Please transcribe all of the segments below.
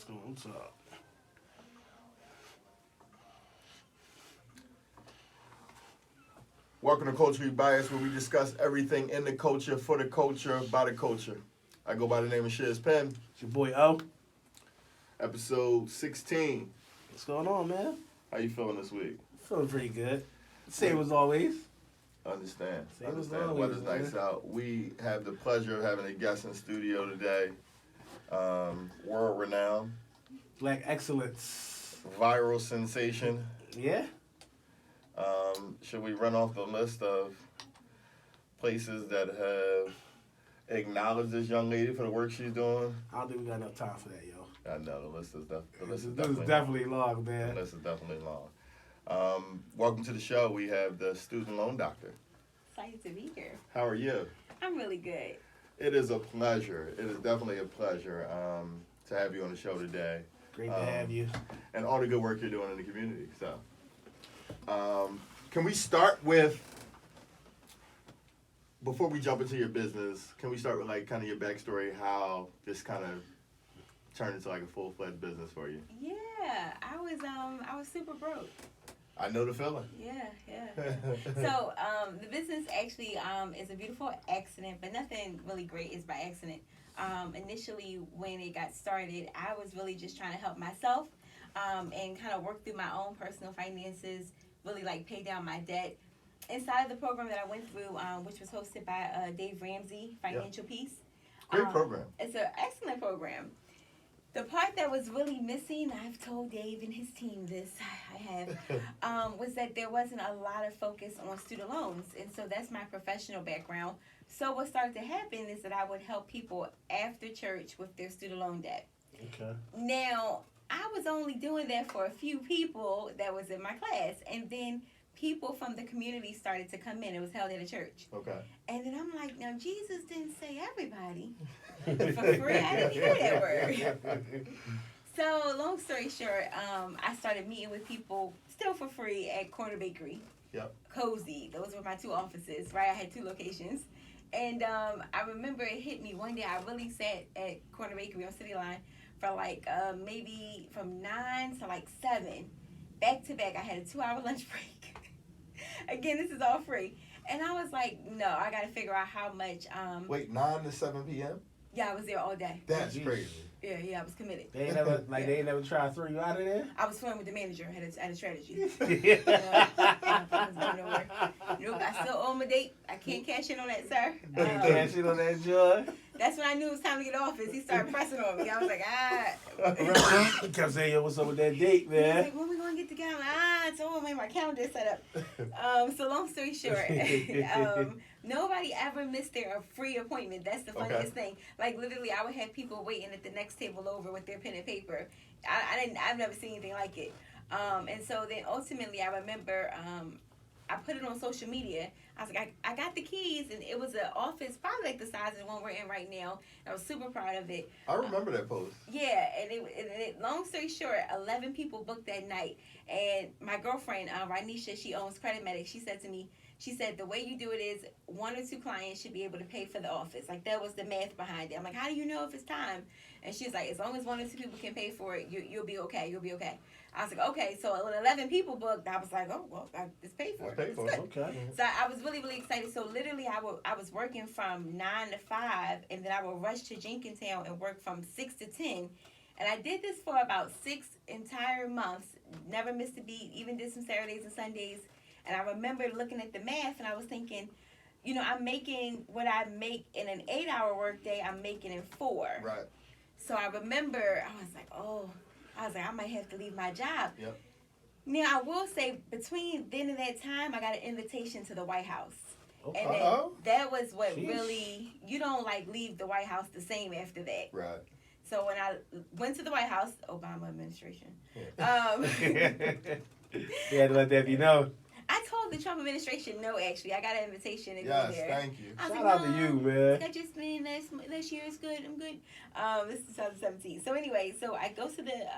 What's up? Welcome to Culturally Biased, where we discuss everything in the culture, for the culture, by the culture. I go by the name of Shiz Penn. It's your boy O. Episode 16. What's going on, man? How you feeling this week? Feeling pretty good. Same as always. Understand. Same as Understand. always, Weather's man. nice out. We have the pleasure of having a guest in studio today. World renowned, Black excellence. viral sensation. Yeah? Should we run off the list of places that have acknowledged this young lady for the work she's doing? I don't think we got enough time for that, yo. I know the list is This is definitely definitely long, the man. list is definitely long. Welcome to the show. We have the student loan doctor. Excited to be here. How are you? I'm really good. It is a pleasure. It is definitely a pleasure to have you on the show today, Great to have you. and all the good work you're doing in the community. So, can we start with, before we jump into your business, can we start with like kind of your backstory, how this kind of turned into like a full-fledged business for you? Yeah, I was super broke. I know the feeling. Yeah. So the business actually is a beautiful accident, but nothing really great is by accident. Initially, when it got started, I was really just trying to help myself and kind of work through my own personal finances, really like pay down my debt. Inside of the program that I went through, which was hosted by Dave Ramsey, Financial Peace. Great program. It's an excellent program. The part that was really missing, I've told Dave and his team this, I have, was that there wasn't a lot of focus on student loans. And so that's my professional background. So what started to happen is that I would help people after church with their student loan debt. Okay. Now, I was only doing that for a few people that was in my class. And then people from the community started to come in. It was held at a church. Okay. And then I'm like, now Jesus didn't say everybody for free. I didn't hear that word. So long story short, I started meeting with people still for free at Corner Bakery. Yep. Cozy. Those were my two offices, right? I had two locations. And I remember it hit me one day. I really sat at Corner Bakery on City Line for like maybe from 9 to like 7. Back to back. I had a 2-hour lunch break. Again, this is all free. And I was like, no, I got to figure out how much. Wait, 9 to 7 p.m.? Yeah, I was there all day. That's Jeez. crazy. Yeah, I was committed. They ain't never they ain't never tried to throw you out of there? I was flirting with the manager. I had a strategy. Yeah. Nope, I still owe him a date. I can't cash in on that, sir. Cash in on that joy. That's when I knew it was time to get off. He started pressing on me. I was like, He kept saying, yo, what's up with that date, He was man? like, when we gonna get together? It's all man, my calendar set up. So long story short, nobody ever missed their free appointment. That's the funniest thing. Like literally, I would have people waiting at the next table over with their pen and paper. I've never seen anything like it. And so then ultimately, I remember I put it on social media. I was like, I got the keys, and it was an office probably like the size of the one we're in right now. I was super proud of it. I remember that post. Yeah, and it long story short, 11 people booked that night. And my girlfriend, Ranisha, she owns Credit Medic. She said to me, the way you do it is 1 or 2 clients should be able to pay for the office. Like, that was the math behind it. I'm like, how do you know if it's time? And she's like, as long as 1 or 2 people can pay for it, you'll be okay. You'll be okay. I was like, okay. So when 11 people booked, I was like, oh, well, it's paid for. It's paid for. Okay. So I was really, really excited. So literally, I was working from 9 to 5, and then I would rush to Jenkintown and work from 6 to 10. And I did this for about 6 entire months. Never missed a beat. Even did some Saturdays and Sundays. And I remember looking at the math, and I was thinking, you know, I'm making what I make in an 8-hour workday, I'm making in 4. Right. So I remember, I was like, I might have to leave my job. Yep. Now, I will say, between then and that time, I got an invitation to the White House. Okay. And then that was what Sheesh. really, you don't like leave the White House the same after that. Right. So when I went to the White House, Obama administration, You had to let that be known. I told the Trump administration no, actually. I got an invitation to go Yes, there. thank you. I was Shout like, out to you, man. I just been last year is good. I'm good. This is 2017. So anyway, so I go to the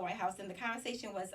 White House, and the conversation was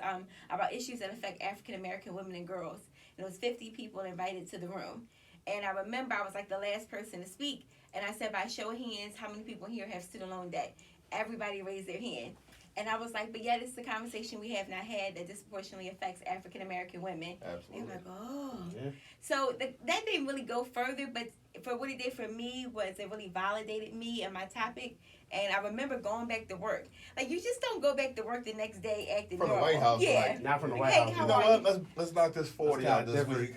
about issues that affect African American women and girls. And it was 50 people invited to the room. And I remember I was like the last person to speak, and I said, by show of hands, how many people here have student loan debt? Everybody raised their hand. And I was like, but yet it's the conversation we have not had that disproportionately affects African American women. Absolutely. And I'm like, oh. Yeah. So that didn't really go further, but for what it did for me was it really validated me and my topic. And I remember going back to work. Like, you just don't go back to work the next day acting From the normal. White House, Yeah. like, Not from the White Hey, House. You how know are what? Let's knock this 40 out this week.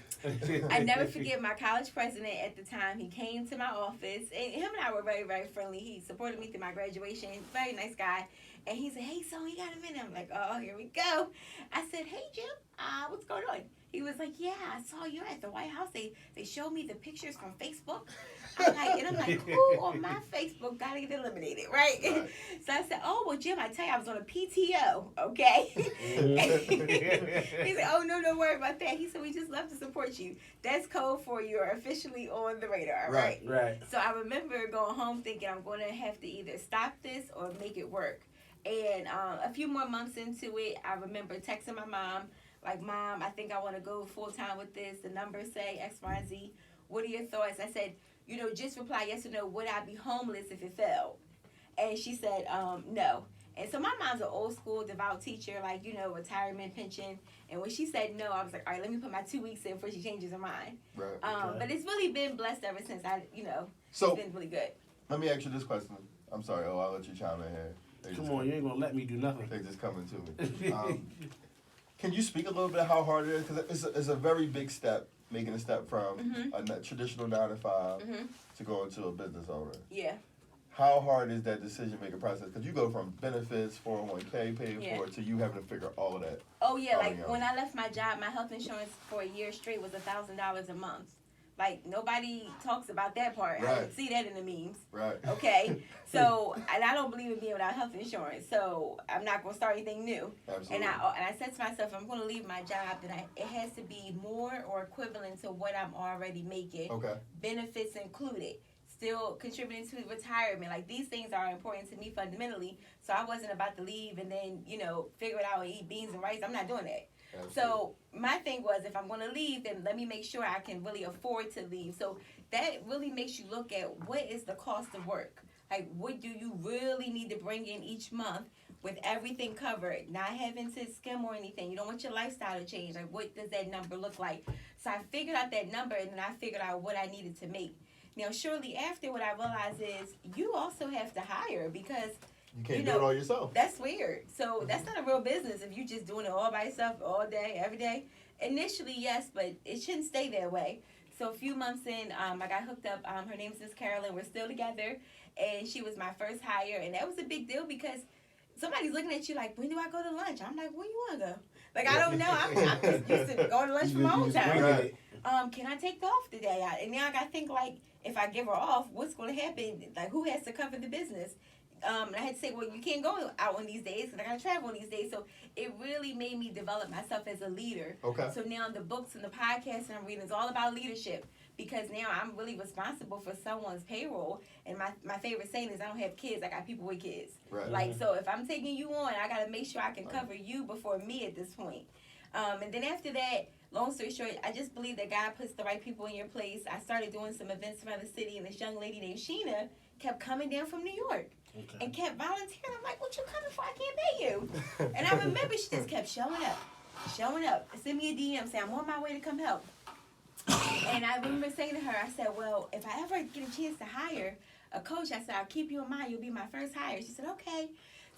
I never forget my college president at the time. He came to my office, and him and I were very, very friendly. He supported me through my graduation. Very nice guy. And he said, hey, Sonia, you got a minute? I'm like, oh, here we go. I said, hey, Jim, what's going on? He was like, yeah, I saw you at the White House. They showed me the pictures from Facebook. I'm like, who on my Facebook got to get eliminated, right? So I said, oh, well, Jim, I tell you, I was on a PTO, okay? He said, oh, no, don't worry about that. He said, we just love to support you. That's code for you're officially on the radar, right? Right. So I remember going home thinking I'm going to have to either stop this or make it work. And a few more months into it, I remember texting my mom, like, Mom, I think I want to go full-time with this. The numbers say X, Y, and Z. What are your thoughts? I said, just reply yes or no. Would I be homeless if it failed? And she said, no. And so my mom's an old school devout teacher, like, retirement pension. And when she said no, I was like, all right, let me put my 2 weeks in before she changes her mind. Right. Okay. But it's really been blessed ever since. So, it's been really good. let me ask you this question. I'm sorry, I'll let you chime in here. Come on, you ain't gonna let me do nothing. They just coming to me. Can you speak a little bit how hard it is? Because it's a very big step, making a step from a traditional 9 to 5 to go into a business owner. Yeah. How hard is that decision-making process? Because you go from benefits, 401k paid for, to you having to figure all of that. Oh, yeah. out on Like, your when own. I left my job, my health insurance for a year straight was $1,000 a month. Like, nobody talks about that part. I Right. didn't see that in the memes. Right. Okay? So, and I don't believe in being without health insurance. So, I'm not going to start anything new. Absolutely. And I said to myself, I'm going to leave my job, then it has to be more or equivalent to what I'm already making. Okay. Benefits included. Still contributing to retirement. Like, these things are important to me fundamentally. So I wasn't about to leave and then, figure it out and eat beans and rice. I'm not doing that. Absolutely. So my thing was, if I'm going to leave, then let me make sure I can really afford to leave. So that really makes you look at what is the cost of work. Like, what do you really need to bring in each month with everything covered, not having to skim or anything. You don't want your lifestyle to change. Like, what does that number look like? So I figured out that number, and then I figured out what I needed to make. Now, shortly after, what I realized is you also have to hire, because you can't do it all yourself. That's weird. So that's not a real business if you're just doing it all by yourself all day, every day. Initially, yes, but it shouldn't stay that way. So a few months in, I got hooked up. Her name's Miss Carolyn. We're still together, and she was my first hire, and that was a big deal because somebody's looking at you like, when do I go to lunch? I'm like, where you want to go? Like, I don't know. I'm just used to going to lunch from my own time. Right. Can I take off today? And now I got to think, like, if I give her off, what's going to happen? Like, who has to cover the business? And I had to say, well, you can't go out on these days because I got to travel on these days. So it really made me develop myself as a leader. Okay. So now the books and the podcasts and I'm reading is all about leadership, because now I'm really responsible for someone's payroll. And my favorite saying is, I don't have kids, I got people with kids. Right. Like, so if I'm taking you on, I got to make sure I can cover you before me at this point. And then after that, long story short, I just believe that God puts the right people in your place. I started doing some events around the city, and this young lady named Sheena kept coming down from New York. Okay. And kept volunteering. I'm like, what you coming for? I can't pay you. And I remember she just kept showing up. Send me a DM saying, I'm on my way to come help. And I remember saying to her, I said, well, if I ever get a chance to hire a coach, I said, I'll keep you in mind. You'll be my first hire. She said, okay.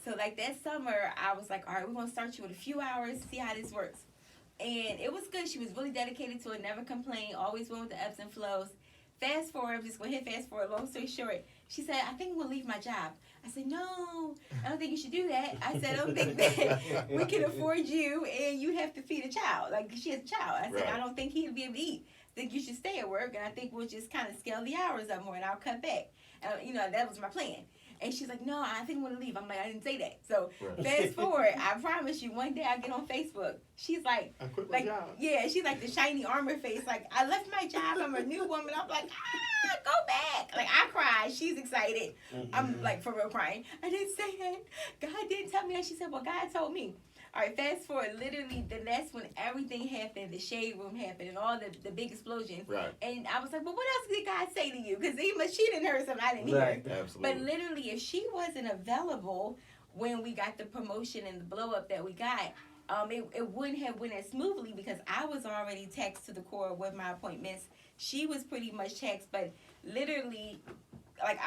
So like that summer, I was like, all right, we're going to start you with a few hours, see how this works. And it was good. She was really dedicated to it, never complained, always went with the ebbs and flows. Fast forward, I'm just going to hit fast forward, long story short. She said, I think I'm going to leave my job. I said, no, I don't think you should do that. I said, I don't think that we can afford you and you have to feed a child. Like, she has a child. I said, Right. I don't think he'd be able to eat. I think you should stay at work, and I think we'll just kind of scale the hours up more, and I'll cut back. That was my plan. And she's like, no, I think I'm going to leave. I'm like, I didn't say that. So Right. fast forward, I promise you, one day I get on Facebook. She's like, I quit my job. yeah, she's like the shiny armor face. Like, I left my job. I'm a new woman. I'm like, go back. Like, I cried. She's excited. I'm like, for real crying. I didn't say that. God didn't tell me that. She said, well, God told me. All right, fast forward, literally, then that's when everything happened. The shade room happened and all the big explosion. Right. And I was like, well, what else did God say to you? Because she didn't hear something I didn't hear. Right. Absolutely. But literally, if she wasn't available, when we got the promotion and the blow up that we got, it wouldn't have went as smoothly because I was already taxed to the core with my appointments. She was pretty much taxed, but literally, like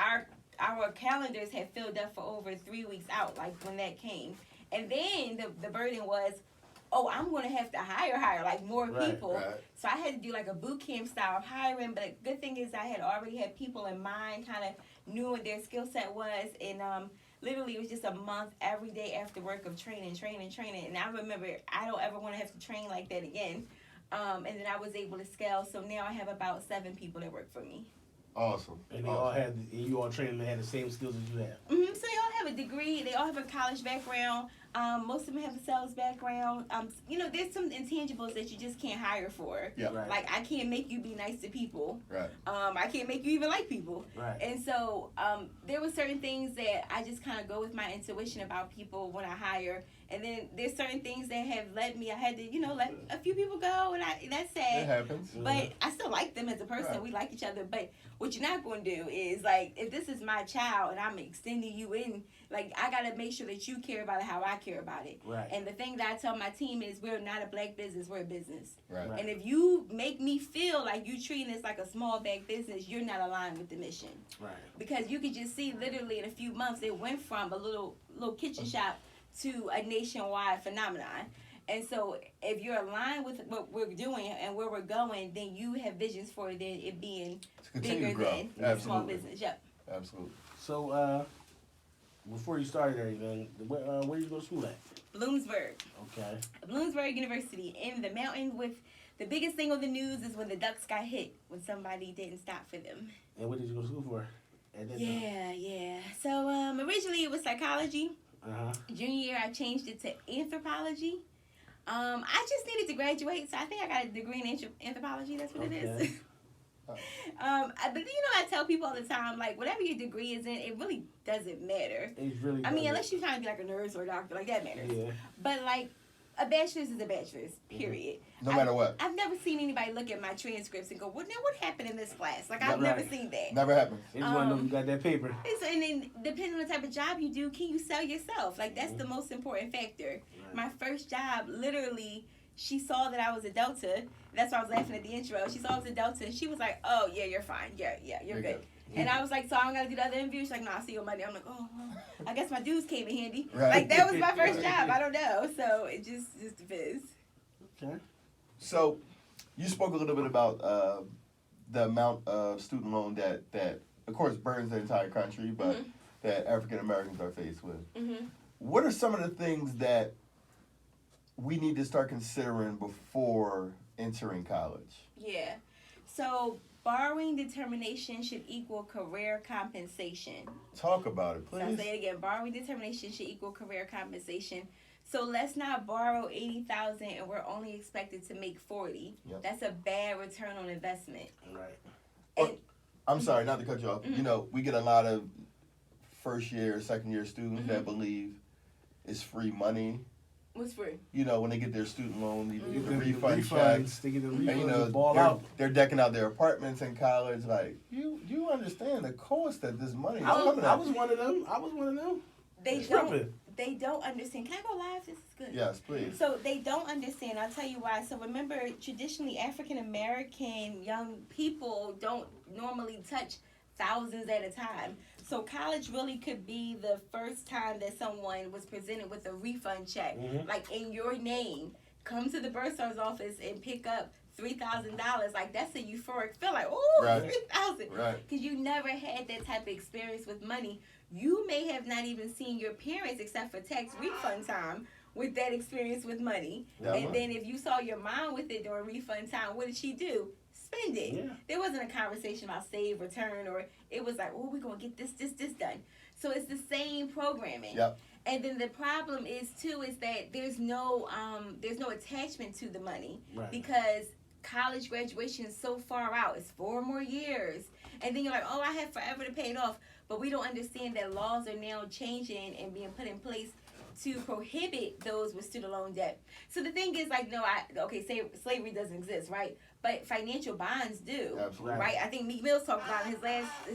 our calendars had filled up for over 3 weeks out, like when that came. And then the burden was, oh, I'm going to have to hire like more people. Right. So I had to do like a boot camp style of hiring. But the good thing is I had already had people in mind, kind of knew what their skill set was. And literally it was just a month every day after work of training. And I remember I don't ever want to have to train like that again. And then I was able to scale. So now I have about 7 people that work for me. Awesome. And they all had, and you all trained them, they had the same skills as you have. Mm-hmm. So they all have a degree. They all have a college background. Most of them have a sales background. There's some intangibles that you just can't hire for. Yeah. Right. Like, I can't make you be nice to people. Right. I can't make you even like people. Right. And so there were certain things that I just kind of go with my intuition about people when I hire. And then there's certain things that have led me. I had to, let a few people go, and that's sad. It happens. But I still like them as a person. Right. We like each other. But what you're not going to do is, like, if this is my child and I'm extending you in, like, I got to make sure that you care about it how I care about it. Right. And the thing that I tell my team is we're not a black business, we're a business. Right. Right. And if you make me feel like you treating this like a small black business, you're not aligned with the mission. Right. Because you could just see literally in a few months, it went from a little kitchen shop to a nationwide phenomenon. And so if you're aligned with what we're doing and where we're going, then you have visions for it being bigger than a small business. Yep. Absolutely. So, before you started everything, where did you go to school at? Bloomsburg. Okay. Bloomsburg University in the mountain. With the biggest thing on the news is when the Ducks got hit when somebody didn't stop for them. And what did you go to school for at that time? Yeah. So originally it was psychology. Uh-huh. Junior year I changed it to anthropology. I just needed to graduate, so I think I got a degree in anthropology. That's what it is. But I tell people all the time, like, whatever your degree is in, it really doesn't matter. It really I mean, doesn't. unless you're trying to be like a nurse or a doctor, like that matters. Yeah. But like, a bachelor's is a bachelor's, period. No matter what. I've never seen anybody look at my transcripts and go, well, now what happened in this class? Like, I've Right. never seen that. Never happens. They just want to know if you got that paper. And then, depending on the type of job you do, can you sell yourself? Like, that's the most important factor. Right. My first job, literally, she saw that I was a Delta. That's why I was laughing at the intro. She saw I was a Delta, and she was like, oh, yeah, you're fine. Yeah, you're good. And I was like, so I don't got to do the other interview? She's like, no, I'll see you on Monday. I'm like, oh, well, I guess my dues came in handy. Right. Like, that was my first job. I don't know. So, it just depends. Okay. So, you spoke a little bit about the amount of student loan that of course, burns the entire country, but that African Americans are faced with. Mm-hmm. What are some of the things that we need to start considering before entering college? Yeah. So, borrowing determination should equal career compensation. Talk about it, So I'll please. say it again. Borrowing determination should equal career compensation. So let's not borrow $80,000 and we're only expected to make $40,000. Yep. That's a bad return on investment. Right. And, I'm sorry, not to cut you off. You know, we get a lot of first year, second year students that believe it's free money. what's free? You know, when they get their student loan, they get the The refund refunds, checks. they get the And, refunds and ball out. they're decking out their apartments in college. Like, you understand the cost that this money is coming I at. was one of them. They It's don't. tripping. They don't understand. Can I go live? This is good. Yes, please. So they don't understand. I'll tell you why. So remember, traditionally, African American young people don't normally touch thousands at a time. So college really could be the first time that someone was presented with a refund check, like in your name. Come to the bursar's office and pick up $3,000. Like, that's a euphoric feel. Like, oh, Right. 3,000. Right. Because you never had that type of experience with money. You may have not even seen your parents except for tax refund time with that experience with money. Yeah, And right. then if you saw your mom with it during refund time, what did she do? Spend it. Yeah. There wasn't a conversation about save, return, or it was like, oh, we're going to get this done. So it's the same programming. Yep. And then the problem is that there's no attachment to the money. Right. Because college graduation is so far out. It's 4 more years. And then you're like, oh, I have forever to pay it off. But we don't understand that laws are now changing and being put in place to prohibit those with student loan debt. So the thing is, like, say slavery doesn't exist, right? But financial bonds do. Absolutely. Right? I think Meek Mill's talked about in his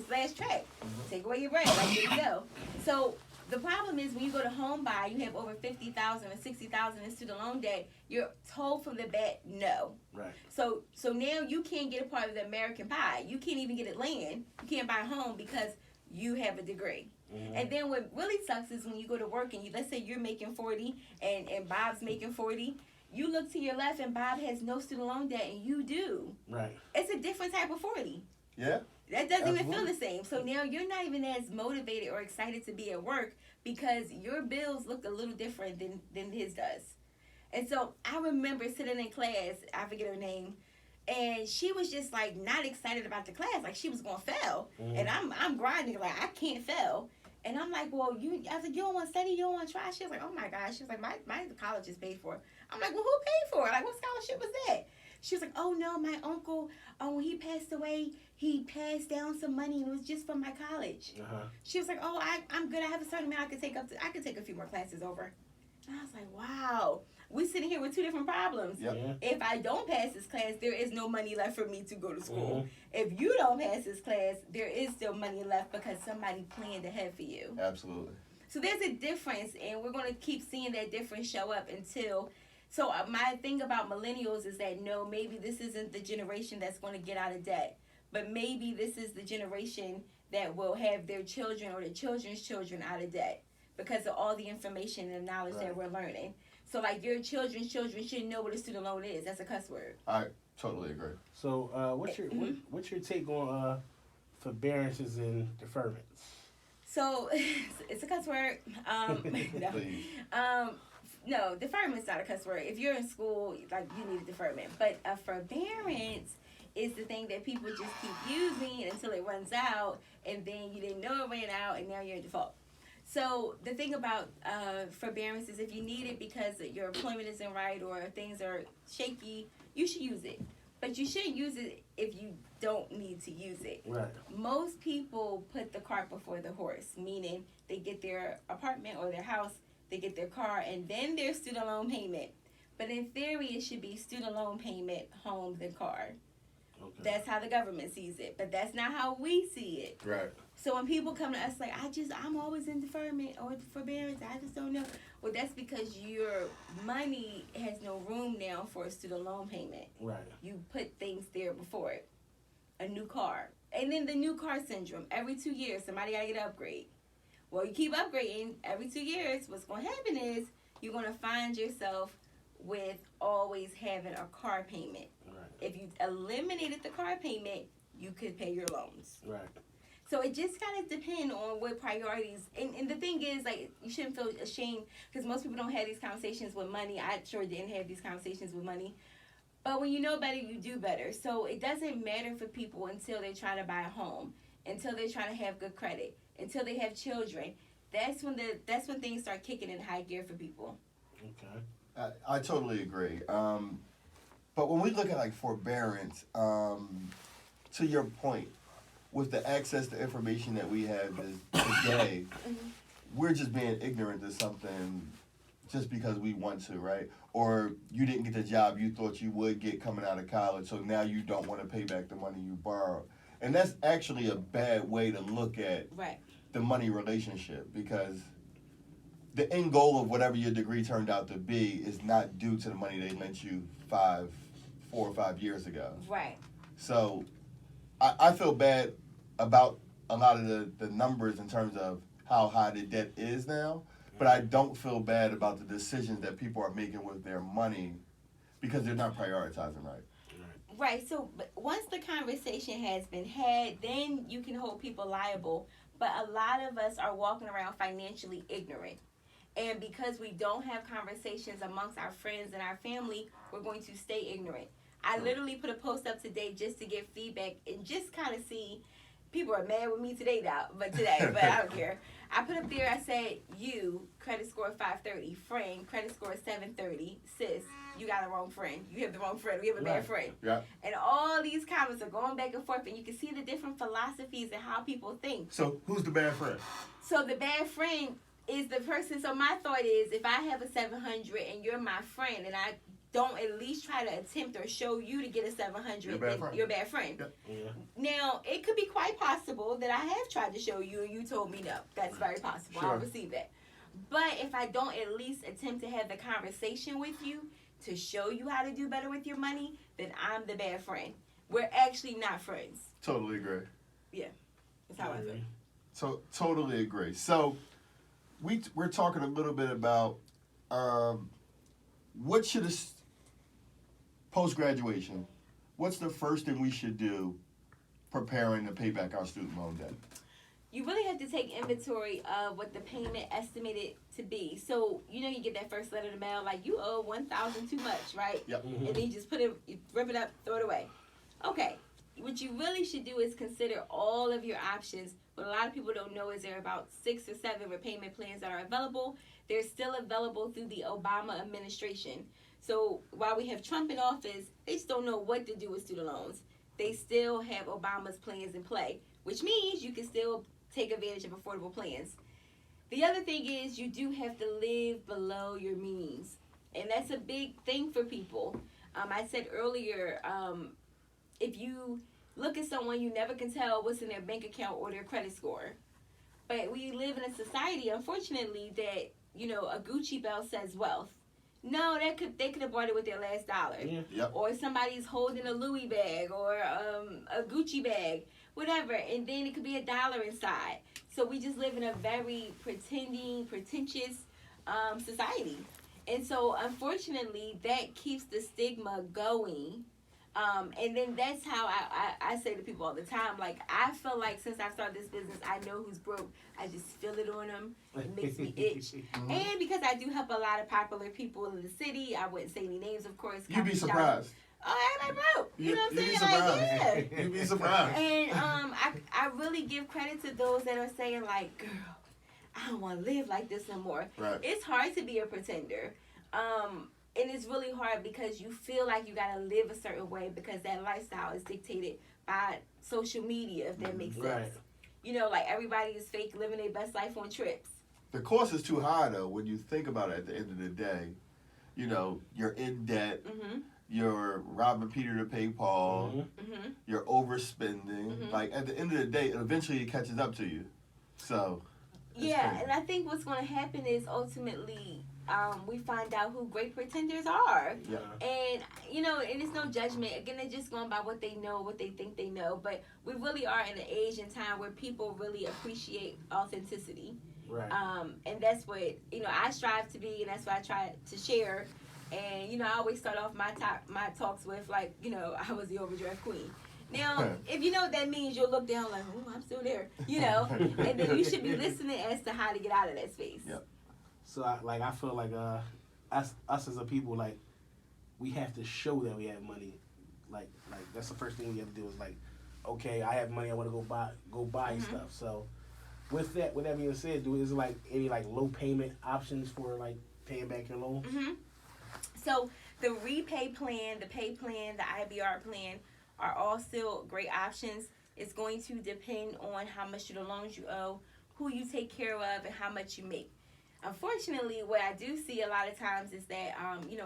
last track. Take away your bread, like, there you go. So the problem is when you go to home buy, you have over 50,000 or 60,000 in student loan debt. You're told from the bat no. Right. So now you can't get a part of the American pie. You can't even get a land. You can't buy a home because you have a degree. Mm-hmm. And then what really sucks is when you go to work and let's say you're making 40 and Bob's making 40. You look to your left and Bob has no student loan debt and you do. Right. It's a different type of 40. Yeah. That doesn't Absolutely. even feel the same. So now you're not even as motivated or excited to be at work because your bills look a little different than his does. And so I remember sitting in class, I forget her name, and she was just like not excited about the class, like she was gonna fail. Mm-hmm. And I'm grinding like I can't fail. And I'm like, well, I was like, you don't want to study, you don't want to try. She was like, oh my gosh. She was like, my college is paid for. I'm like, well, who paid for it? Like, what scholarship was that? She was like, oh no, my uncle, when he passed away, he passed down some money and it was just from my college. Uh-huh. She was like, oh, I'm good. I have a certain amount I could take I could take a few more classes over. And I was like, wow. We're sitting here with two different problems. Yep. Yeah. If I don't pass this class, there is no money left for me to go to school. Mm-hmm. If you don't pass this class, there is still money left because somebody planned ahead for you. Absolutely. So there's a difference, and we're going to keep seeing that difference show up until... So my thing about millennials is that, no, maybe this isn't the generation that's going to get out of debt, but maybe this is the generation that will have their children or their children's children out of debt because of all the information and knowledge that we're learning. So, like, your children's children should know what a student loan is. That's a cuss word. I totally agree. So, what's your take on forbearances and deferments? So, it's a cuss word. No. Please. No, deferment's not a cuss word. If you're in school, like, you need a deferment. But a forbearance is the thing that people just keep using until it runs out, and then you didn't know it ran out, and now you're in default. So the thing about forbearance is if you need it because your employment isn't right or things are shaky, you should use it. But you shouldn't use it if you don't need to use it. Right. Most people put the cart before the horse, meaning they get their apartment or their house, they get their car, and then their student loan payment. But in theory, it should be student loan payment, home, then car. Okay. That's how the government sees it, but that's not how we see it. Right. So when people come to us like, I'm always in deferment or forbearance, I just don't know. Well, that's because your money has no room now for a student loan payment. Right. You put things there before it. A new car. And then the new car syndrome. Every 2 years, somebody got to get an upgrade. Well, you keep upgrading every 2 years. What's going to happen is you're going to find yourself with always having a car payment. Right. If you eliminated the car payment, you could pay your loans. Right. So it just kind of depends on what priorities. And the thing is, like, you shouldn't feel ashamed because most people don't have these conversations with money. I sure didn't have these conversations with money. But when you know better, you do better. So it doesn't matter for people until they're trying to buy a home, until they're trying to have good credit, until they have children. That's when things start kicking in high gear for people. Okay. I totally agree. But when we look at like forbearance, to your point, with the access to information that we have today, we're just being ignorant to something just because we want to, right? Or you didn't get the job you thought you would get coming out of college, so now you don't want to pay back the money you borrowed. And that's actually a bad way to look at the money relationship because the end goal of whatever your degree turned out to be is not due to the money they lent you 4 or 5 years ago. Right. So I feel bad about a lot of the numbers in terms of how high the debt is now, but I don't feel bad about the decisions that people are making with their money because they're not prioritizing right. Right. So but once the conversation has been had, then you can hold people liable. But a lot of us are walking around financially ignorant. And because we don't have conversations amongst our friends and our family, we're going to stay ignorant. I literally put a post up today just to get feedback and just kind of see. People are mad with me today, but I don't care. I put up there, I said, you, credit score 530, friend, credit score 730, sis, you got the wrong friend. You have the wrong friend. We have a bad friend. Yeah. And all these comments are going back and forth, and you can see the different philosophies and how people think. So who's the bad friend? So the bad friend is the person, so my thought is, if I have a 700 and you're my friend, and I don't at least try to attempt or show you to get a 700, then you're a bad friend. Yep. Yeah. Now, it could be quite possible that I have tried to show you and you told me no. That's very possible. Sure. I'll receive that. But if I don't at least attempt to have the conversation with you to show you how to do better with your money, then I'm the bad friend. We're actually not friends. Totally agree. That's how I feel. So totally agree. So we're talking a little bit about what should post graduation. What's the first thing we should do preparing to pay back our student loan debt? You really have to take inventory of what the payment estimated to be. So, you get that first letter in the mail, like, you owe $1,000 too much, right? Yep. Mm-hmm. And then you just you rip it up, throw it away. Okay. What you really should do is consider all of your options. What a lot of people don't know is there are about 6 or 7 repayment plans that are available. They're still available through the Obama administration. So while we have Trump in office, they just don't know what to do with student loans. They still have Obama's plans in play, which means you can still take advantage of affordable plans. The other thing is you do have to live below your means. And that's a big thing for people. I said earlier, if you look at someone, you never can tell what's in their bank account or their credit score. But we live in a society, unfortunately, that, a Gucci belt says wealth. No, they could have bought it with their last dollar. Yeah. Yep. Or somebody's holding a Louis bag or a Gucci bag, whatever. And then it could be $1 inside. So we just live in a very pretentious society. And so, unfortunately, that keeps the stigma going. And then that's how I say to people all the time, like, I feel like since I started this business, I know who's broke. I just feel it on them. It makes me itch. And because I do help a lot of popular people in the city, I wouldn't say any names, of course. You'd be surprised. Oh, everybody broke. You know what I'm You'd be saying? Like, surprised. yeah. You'd be surprised. And I really give credit to those that are saying, like, girl, I don't want to live like this no more. Right. It's hard to be a pretender. And it's really hard because you feel like you got to live a certain way because that lifestyle is dictated by social media, if that makes sense. Right. Like everybody is fake living their best life on trips. The cost is too high, though, when you think about it at the end of the day. You're in debt. Mm-hmm. You're robbing Peter to pay Paul. Mm-hmm. Mm-hmm. You're overspending. Mhm. Like, at the end of the day, eventually it catches up to you. So, Yeah, crazy. and I think what's going to happen is ultimately we find out who great pretenders are. yeah. And, and it's no judgment. Again, they're just going by what they know, what they think they know. But we really are in an age and time where people really appreciate authenticity. Right. And that's what, I strive to be, and that's what I try to share. And, I always start off my talks with, like, I was the overdraft queen. Now, if you know what that means, you'll look down like, oh, I'm still there, and then you should be listening as to how to get out of that space. Yep. So I feel like us as a people, like, we have to show that we have money. Like that's the first thing we have to do is like, okay, I have money, I want to go buy Mhm. stuff. So with that being said, is there like any like low payment options for like paying back your loans? Mm-hmm. So the repay plan, the pay plan, the IBR plan are all still great options. It's going to depend on how much of the loans you owe, who you take care of, and how much you make. Unfortunately, what I do see a lot of times is that,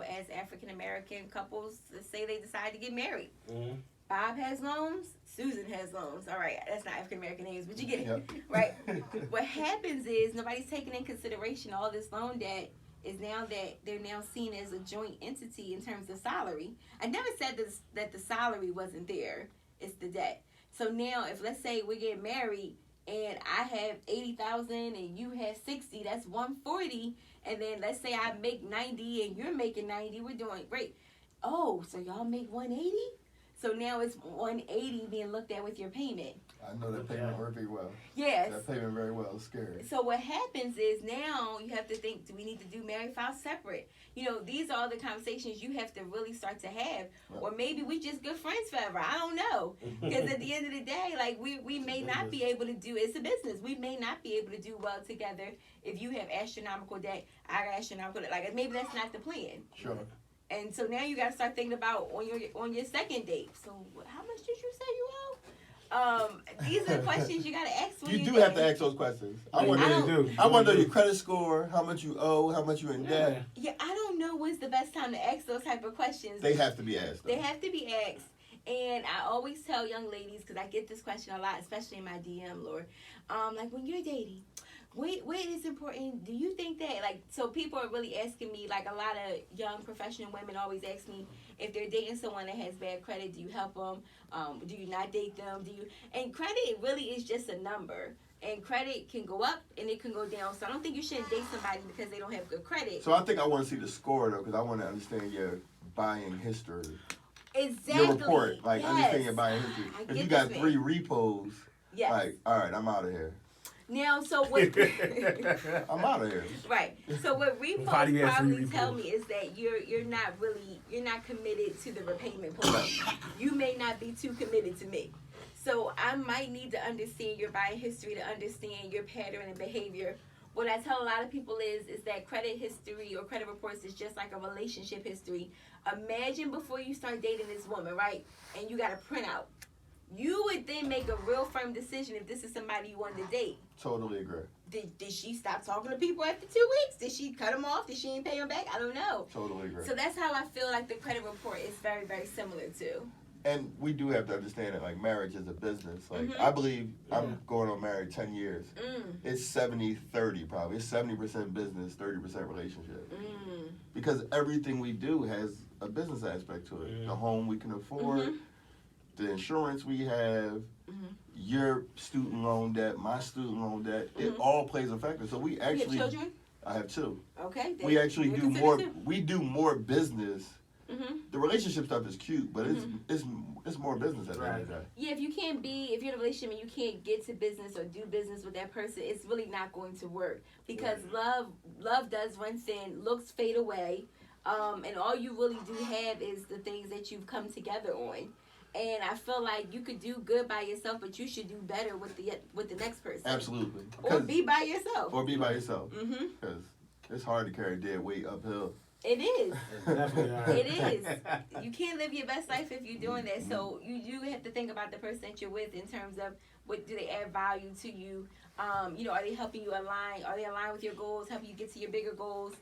as African-American couples, let's say they decide to get married. Mm-hmm. Bob has loans, Susan has loans. All right, that's not African-American names, but you get it, Yep. right? What happens is nobody's taking in consideration all this loan debt is now that they're now seen as a joint entity in terms of salary. I never said this, that the salary wasn't there. It's the debt. So now if let's say we get married and I have 80,000 and you have 60, that's 140. And then let's say I make 90 and you're making 90, we're doing great. Oh, so y'all make 180? So now it's 180 being looked at with your payment. I know that payment very well. Yes. That payment very well is scary. So what happens is now you have to think, do we need to do married file separate? These are all the conversations you have to really start to have. Yep. Or maybe we just good friends forever. I don't know. Because at the end of the day, like we may not be able to do, it's a business. We may not be able to do well together if you have astronomical debt, I got astronomical debt. Like maybe that's not the plan. Sure. And so now you got to start thinking about on your second date. So how much did you say you owe? These are the questions you gotta ask when You you're do have to dating. ask those questions. I want really to do. I want to know your credit score, how much you owe, how much you in debt. Yeah, I don't know when's the best time to ask those type of questions. They have to be asked. They have to be asked. And I always tell young ladies, because I get this question a lot, especially in my DM, Lord, like when you're dating, what is important? Do you think that, like, so people are really asking me, like a lot of young professional women always ask me if they're dating someone that has bad credit, do you help them? Do you not date them? And credit really is just a number. And credit can go up and it can go down. So I don't think you shouldn't date somebody because they don't have good credit. So I think I want to see the score, though, because I want to understand your buying history. Exactly. Your report, like, yes. understand your buying history. If you got 3 repos, yes. like, all right, I'm out of here. Now, so what? I'm out of here. Right. So what repos probably tell me is that you're not committed to the repayment plan. You may not be too committed to me. So I might need to understand your buying history to understand your pattern and behavior. What I tell a lot of people is that credit history or credit reports is just like a relationship history. Imagine before you start dating this woman, right? And you got a printout. You would then make a real firm decision if this is somebody you want to date. Totally agree. Did she stop talking to people after 2 weeks? Did she cut them off? Did she ain't pay them back? I don't know. Totally agree. So that's how I feel like the credit report is very, very similar to. And we do have to understand that, like, marriage is a business. Like, Mm-hmm. I believe I'm going on married 10 years. It's 70-30 probably. It's 70% business, 30% relationship. Because everything we do has a business aspect to it. The home we can afford, the insurance we have, your student loan debt, my student loan debt, it all plays a factor. So we actually... You have children? I have 2. Okay. We actually do more business. The relationship stuff is cute, but it's more business at the end of the day. Yeah, if you're in a relationship and you can't get to business or do business with that person, it's really not going to work because love does run thin, looks fade away, and all you really do have is the things that you've come together on. And I feel like you could do good by yourself, but you should do better with the next person. Absolutely. Or be by yourself. Because it's hard to carry dead weight uphill. It is. It's definitely hard. It is. You can't live your best life if you're doing that. So you do have to think about the person that you're with in terms of what do they add value to you. Are they helping you align? Are they aligned with your goals? Helping you get to your bigger goals?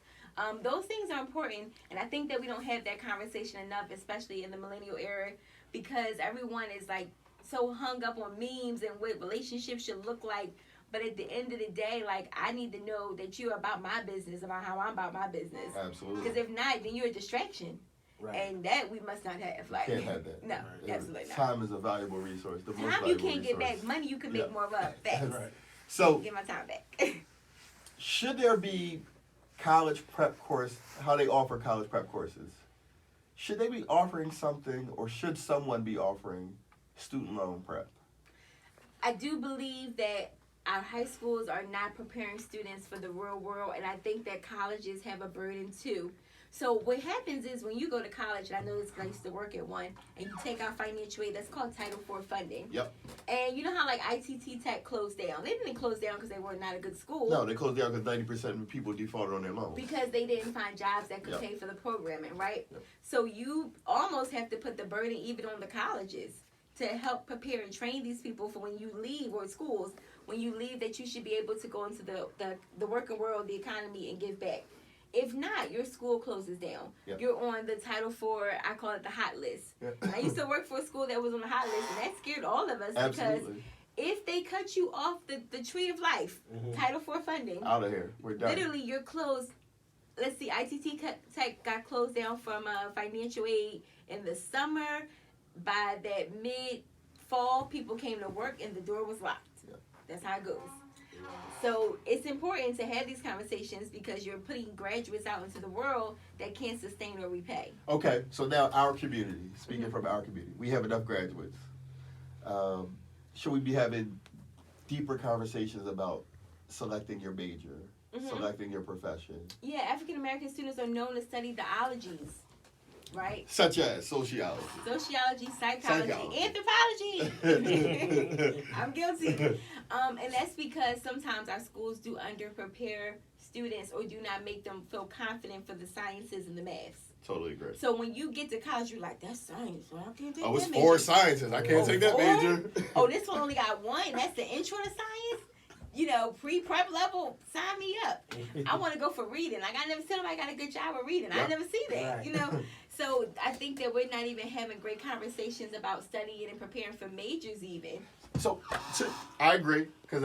Those things are important. And I think that we don't have that conversation enough, especially in the millennial era, because everyone is like so hung up on memes and what relationships should look like. But at the end of the day, like, I need to know that you're about my business, about how I'm about my business. Absolutely. Because if not, then you're a distraction. Right. And that we must not have. Like, can't have that. No, absolutely not. Time is a valuable resource. The time you can't get back. Money you can make more of. Facts. Right. So, get my time back. Should there be college prep course, how they offer college prep courses? Should they be offering something, or should someone be offering student loan prep? I do believe that our high schools are not preparing students for the real world, and I think that colleges have a burden too. So what happens is when you go to college, and I know this because I used to work at one, and you take out financial aid, that's called Title IV funding. Yep. And you know how like ITT Tech closed down? They didn't close down because they were not a good school. No, they closed down because 90% of people defaulted on their loans. Because they didn't find jobs that could pay for the programming, right? Yep. So you almost have to put the burden even on the colleges to help prepare and train these people for when you leave, or schools, when you leave, that you should be able to go into the working world, the economy, and give back. If not, your school closes down. Yep. You're on the Title IV, I call it the hot list. Yep. I used to work for a school that was on the hot list, and that scared all of us. Absolutely. Because if they cut you off the tree of life, Title IV funding, out of here, we're done. Literally, you're closed. Let's see, ITT Tech got closed down from financial aid in the summer. By that mid-fall, people came to work and the door was locked. Yep. That's how it goes. So it's important to have these conversations because you're putting graduates out into the world that can't sustain or repay. Okay, so now our community, speaking from our community, we have enough graduates. Should we be having deeper conversations about selecting your major, selecting your profession? Yeah, African American students are known to study the ologies. Right? Such as sociology, psychology. Anthropology. I'm guilty. And that's because sometimes our schools do underprepare students or do not make them feel confident for the sciences and the maths. Totally agree. So when you get to college, you're like, that's science. Well, I can't take Oh, it's that 4 major. sciences. I can't take that 4? major. Oh, this one only got 1. That's the intro to science. Pre-prep level, sign me up. I want to go for reading. Like, I never said nobody got a good job of reading. I never see that, Right. So I think that we're not even having great conversations about studying and preparing for majors even. So I agree because